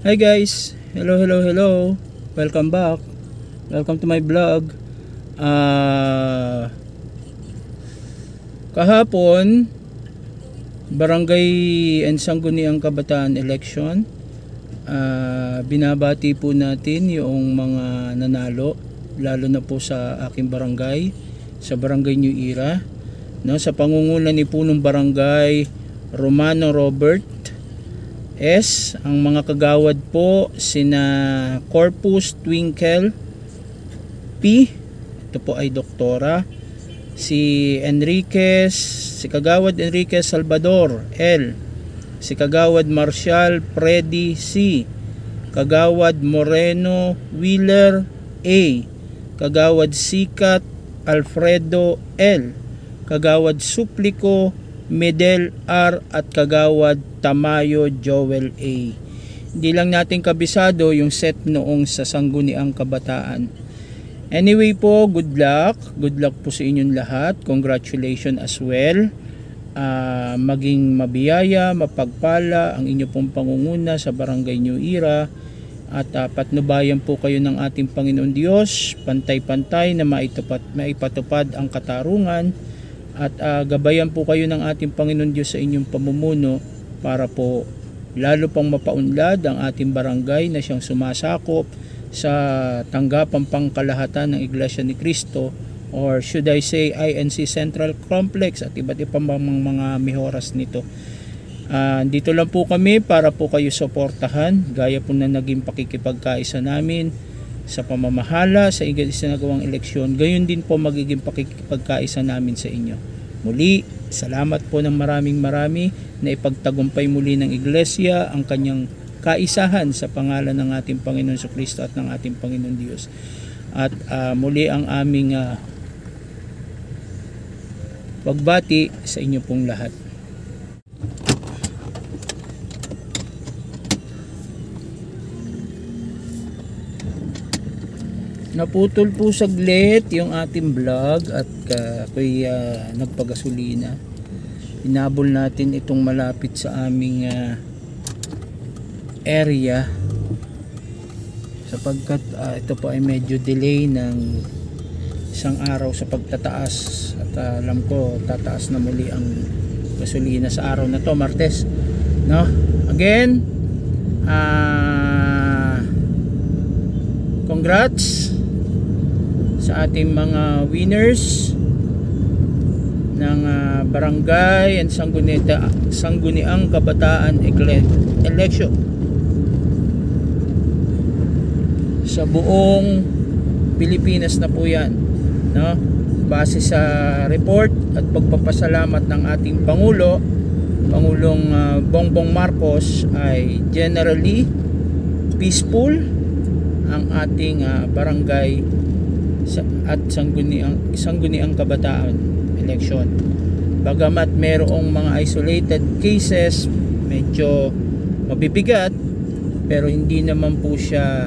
Hi guys, hello, welcome back, welcome to my vlog. Kahapon Barangay and Sangguniang Kabataan election. Binabati po natin yung mga nanalo, lalo na po sa aking barangay, sa Barangay New Era, no, sa pangunguna ni punong barangay Romano Robert S. Ang mga kagawad po sina Corpus Twinkle P. Ito po ay doktora. Si Enriquez, si Kagawad Enriquez Salvador L. Si Kagawad Marcial Freddy C. Kagawad Moreno Wheeler A. Kagawad Sikat Alfredo L. Kagawad Suplico Medel R. at Kagawad Tamayo Joel A. Hindi lang natin kabisado yung set noong sa Sangguniang Kabataan. Anyway po, good luck po sa inyong lahat. Congratulations as well. Maging mabiyaya, mapagpala ang inyo pong pangunguna sa Barangay New Era, at patnubayan po kayo ng ating Panginoon Diyos, pantay-pantay na maipatupad ang katarungan, at gabayan po kayo ng ating Panginoon Diyos sa inyong pamumuno para po lalo pang mapaunlad ang ating barangay na siyang sumasakop sa tanggapang pangkalahatan ng Iglesia ni Cristo, or should I say INC Central Complex, at iba't ibang mga mihoras nito. Dito lang po kami para po kayo suportahan, gaya po na naging pakikipagkaisa namin sa pamamahala sa isinagawang eleksyon. Gayon din po magiging pakikipagkaisa namin sa inyo. Muli, salamat po ng marami na ipagtagumpay muli ng Iglesia ang kanyang kaisahan sa pangalan ng ating Panginoon Jesucristo at ng ating Panginoon Diyos. At muli ang aming pagbati sa inyo pong lahat. Naputol po saglit yung ating vlog at ako'y nagpagasolina. Inabol natin itong malapit sa aming area sapagkat ito po ay medyo delay ng isang araw sa pagtataas, at alam ko tataas na muli ang gasolina sa araw na to, Martes, no? Again, congrats sa ating mga winners ng Barangay and Sangguniang Kabataan election sa buong Pilipinas na po yan, no? Base sa report at pagpapasalamat ng ating Pangulong Bongbong Marcos, ay generally peaceful ang ating barangay at Sangguniang Kabataan election. Bagamat merong mga isolated cases, medyo mabibigat, pero hindi naman po siya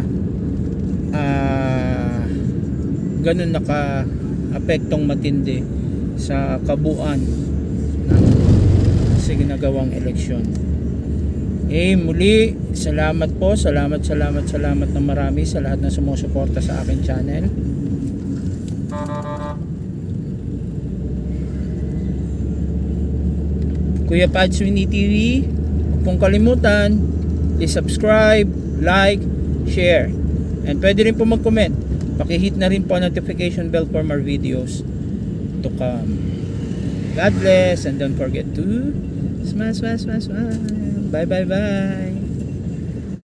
ganun naka-apektong matindi sa kabuuan sa ginagawang eleksyon. Muli, salamat po, salamat ng marami sa lahat na sumusuporta sa aking channel. Kuya Pad Sweeney TV, huwag pong kalimutan i-subscribe, like, share, and pwede rin po mag-comment. Pakihit na rin po ang notification bell for more videos to come. God bless, and don't forget to smile. Bye.